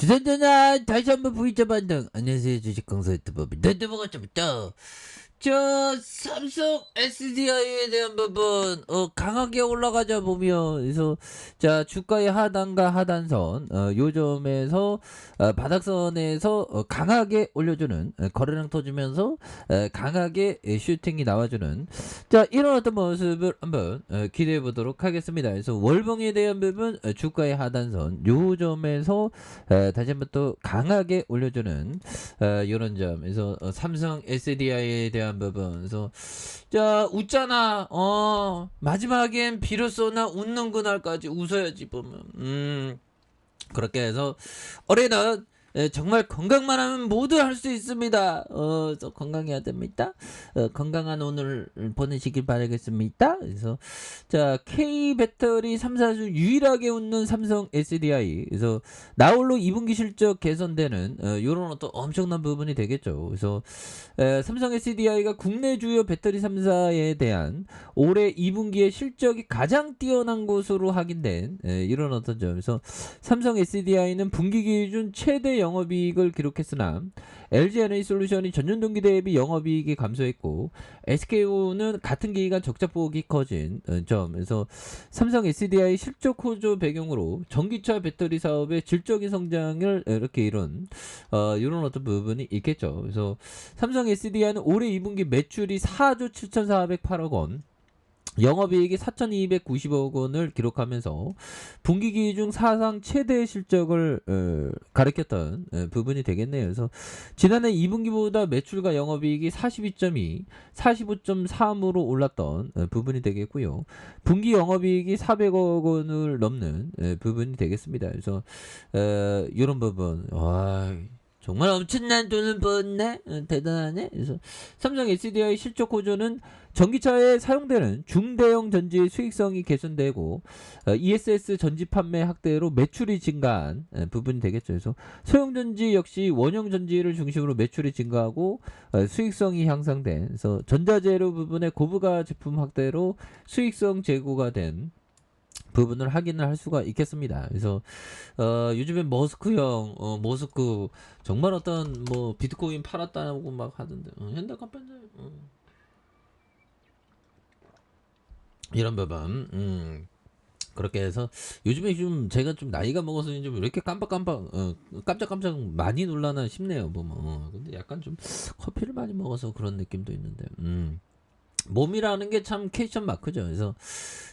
주전전화 다시 한번 V자 반등. 안녕하세요, 주식강사 유튜버입니다. 넘어가 좀 더. 저 삼성 SDI에 대한 부분 강하게 올라가자 보면, 그래서 자 주가의 하단과 하단선 요점에서 바닥선에서 강하게 올려주는 거래량 터지면서 강하게 슈팅이 나와주는 자 이런 어떤 모습을 한번 기대해 보도록 하겠습니다. 그래서 월봉에 대한 부분 주가의 하단선 요점에서 다시 한번 또 강하게 올려주는 이런 점에서 삼성 SDI에 대한 부분. 그래서 자 웃잖아. 마지막엔 비로소나 웃는 그날까지 웃어야지 보면. 그렇게 해서 올해는 정말 건강만 하면 모두 할 수 있습니다. 건강해야 됩니다. 건강한 오늘 보내시길 바라겠습니다. 그래서 자 K 배터리 3사주 유일하게 웃는 삼성 SDI. 그래서 나홀로 2분기 실적 개선되는 이런 어떤 엄청난 부분이 되겠죠. 그래서 삼성 SDI가 국내 주요 배터리 3사에 대한 올해 2분기의 실적이 가장 뛰어난 것으로 확인된 이런 어떤 점에서 삼성 SDI는 분기 기준 최대 영업이익을 기록했으나 LG에너지솔루션이 전년 동기 대비 영업이익이 감소했고 SKO는 같은 기간 적자폭이 커진 점에서 삼성 SDI 실적 호조 배경으로 전기차 배터리 사업의 질적인 성장을 이렇게 이룬 이런 어떤 부분이 있겠죠. 그래서 삼성 SDI는 올해 2분기 매출이 4조 7,408억 원, 영업이익이 4,290억 원을 기록하면서 분기 기준 사상 최대 실적을 가리켰던 부분이 되겠네요. 그래서 지난해 2분기보다 매출과 영업이익이 42.2, 45.3으로 올랐던 부분이 되겠고요. 분기 영업이익이 400억 원을 넘는 부분이 되겠습니다. 그래서 이런 부분, 와. 정말 엄청난 돈을 벌었네. 대단하네. 그래서 삼성 SDI 실적 호조는 전기차에 사용되는 중대형 전지의 수익성이 개선되고 ESS 전지 판매 확대로 매출이 증가한 부분이 되겠죠. 그래서 소형 전지 역시 원형 전지를 중심으로 매출이 증가하고 수익성이 향상된, 그래서 전자재료 부분의 고부가 제품 확대로 수익성 제고가 된 부분을 확인을 할 수가 있겠습니다. 그래서 요즘에 머스크 정말 어떤 뭐 비트코인 팔았다고 막 하던데 현대카페인데 이런 부분. 그렇게 해서 요즘에 좀 제가 좀 나이가 먹어서 좀 이렇게 깜짝깜짝 많이 놀라나 싶네요 보면. 근데 약간 좀 커피를 많이 먹어서 그런 느낌도 있는데. 몸이라는 게 참 퀘스천 마크죠. 그래서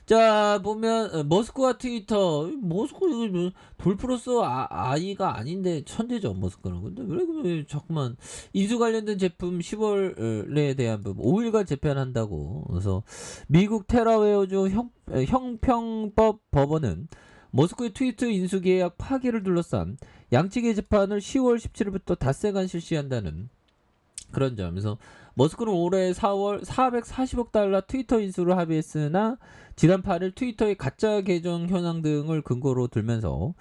자 보면 머스크와 트위터, 머스크 이거 돌플러스 아이가 아닌데 천재죠 머스크는. 근데 왜 자꾸만 인수 관련된 제품 10월에 대한 부분 5일간 재판한다고. 그래서 미국 테라웨어주 형평법 법원은 머스크의 트위터 인수 계약 파기를 둘러싼 양측의 재판을 10월 17일부터 닷새간 실시한다는 그런 점에서 머스크는 올해 4월 440억 달러 트위터 인수를 합의했으나 지난 8일 트위터의 가짜 계정 현황 등을 근거로 들면서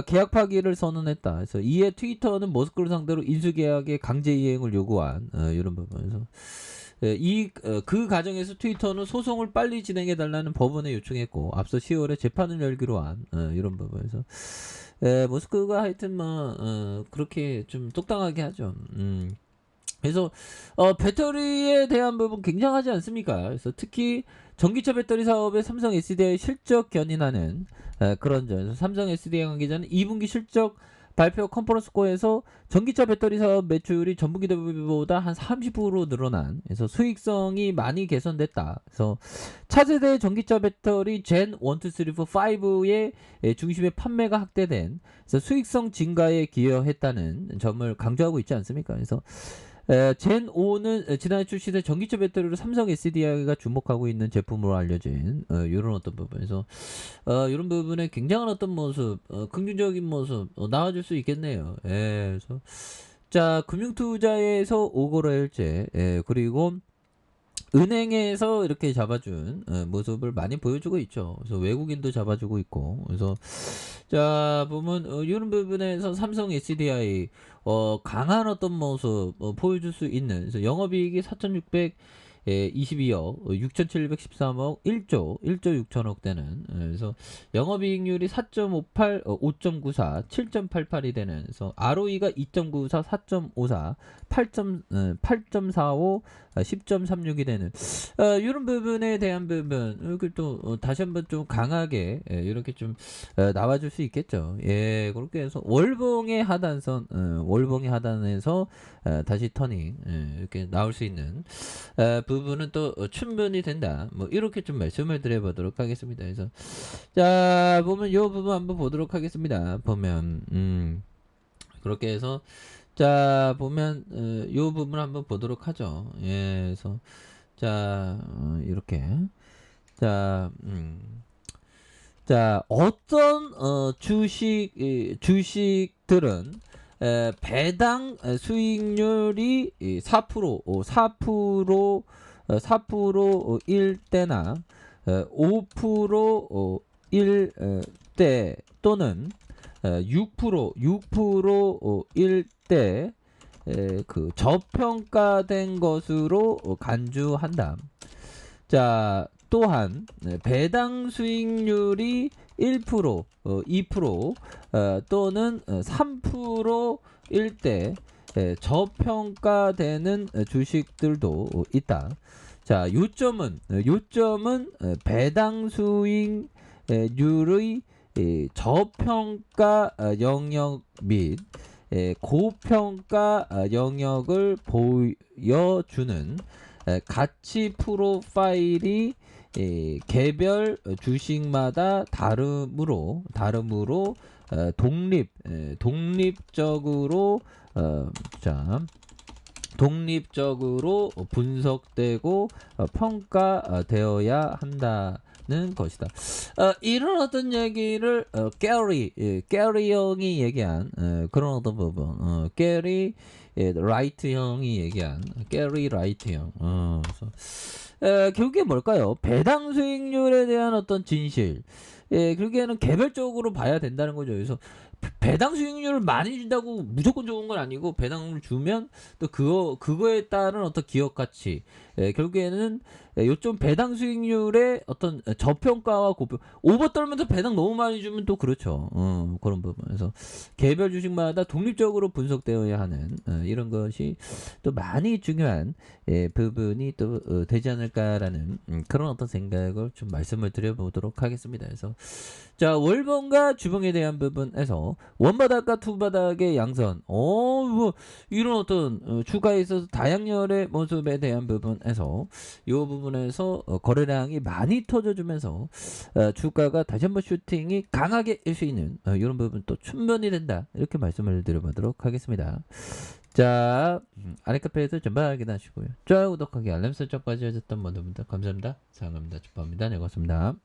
계약 파기를 선언했다. 그래서 이에 트위터는 머스크를 상대로 인수 계약의 강제 이행을 요구한 이런 부분에서 그 과정에서 트위터는 소송을 빨리 진행해 달라는 법원에 요청했고 앞서 10월에 재판을 열기로 한 이런 부분에서 머스크가 하여튼 뭐 그렇게 좀 똑당하게 하죠. 그래서 배터리에 대한 부분 굉장하지 않습니까? 그래서 특히 전기차 배터리 사업의 삼성 SDI 실적 견인하는 그런 점에서 삼성 SDI 관계자는 2분기 실적 발표 컨퍼런스콜에서 전기차 배터리 사업 매출이 전분기 대비보다 한 30% 늘어난, 그래서 수익성이 많이 개선됐다. 그래서 차세대 전기차 배터리 젠 1, 2, 3, 4, 5의 중심의 판매가 확대된, 그래서 수익성 증가에 기여했다는 점을 강조하고 있지 않습니까? 그래서 젠5는 지난해 출시된 전기차 배터리로 삼성 SDI가 주목하고 있는 제품으로 알려진 이런 어떤 부분에서 이런 부분에 굉장한 어떤 모습, 긍정적인 모습 나와줄 수 있겠네요. 그래서 자 금융투자에서 오거래일제, 그리고 은행에서 이렇게 잡아준 모습을 많이 보여주고 있죠. 그래서 외국인도 잡아주고 있고. 그래서 자 보면 이런 부분에서 삼성 SDI 강한 어떤 모습 보여줄 수 있는. 그래서 영업이익이 4,600 22억 6,713억 1조 6천억 되는 그래서 영업이익률이 4.58 5.94 7.88이 되는 그래서 ROE가 2.94 4.54 8.45 10.36이 되는 이런 부분에 대한 부분 이렇게 또 다시 한번 좀 강하게 이렇게 좀 나와줄 수 있겠죠. 예, 그렇게 해서 월봉의 하단선 월봉의 하단에서 다시 터닝 이렇게 나올 수 있는 부분은 또 충분히 된다. 뭐 이렇게 좀 말씀을 드려보도록 하겠습니다. 그래서 자 보면 요 부분 한번 보도록 하겠습니다. 보면 그렇게 해서 자 보면 요 부분 한번 보도록 하죠. 예, 그래서 자 이렇게 자 자 어떤 주식들은 배당 수익률이 4% 4%일 때나 5%일 때 또는 6%일 때 그 저평가된 것으로 간주한다. 자, 또한 배당 수익률이 1%, 2% 또는 3%일 때 저평가되는 주식들도 있다. 자, 요점은 배당 수익률의 저평가 영역 및 고평가 영역을 보여주는 가치 프로파일이 개별 주식마다 다르므로 독립적으로 독립적으로 분석되고 평가되어야 한다는 것이다. 이런 어떤 얘기를 게리 형이 얘기한 그런 어떤 부분, 게리 라이트 형이 얘기한 게리 라이트 형. 그래서 결국에 뭘까요? 배당 수익률에 대한 어떤 진실. 결국에는 개별적으로 봐야 된다는 거죠. 그래서 배당 수익률을 많이 준다고 무조건 좋은 건 아니고 배당을 주면 또 그거에 따른 어떤 기업 가치 결국에는 요점 배당 수익률의 어떤 저평가와 고평 오버 떨면서 배당 너무 많이 주면 또 그렇죠. 그런 부분에서 개별 주식마다 독립적으로 분석되어야 하는 이런 것이 또 많이 중요한 부분이 또 되지 않을까라는 그런 어떤 생각을 좀 말씀을 드려보도록 하겠습니다. 그래서 자 월봉과 주봉에 대한 부분에서 원바닥과 투바닥의 양선 뭐 이런 어떤 주가에 있어서 다양렬의 모습에 대한 부분에서 이 부분에서 거래량이 많이 터져주면서 주가가 다시 한번 슈팅이 강하게 일 수 있는 이런 부분 또 충분히 된다 이렇게 말씀을 드려보도록 하겠습니다. 자 아랫카페에서 전방 확인하시고요. 좋아요 구독하기 알람 설정까지 해줬던 모든 분들 감사합니다. 사랑합니다. 축복합니다. 네 고맙습니다.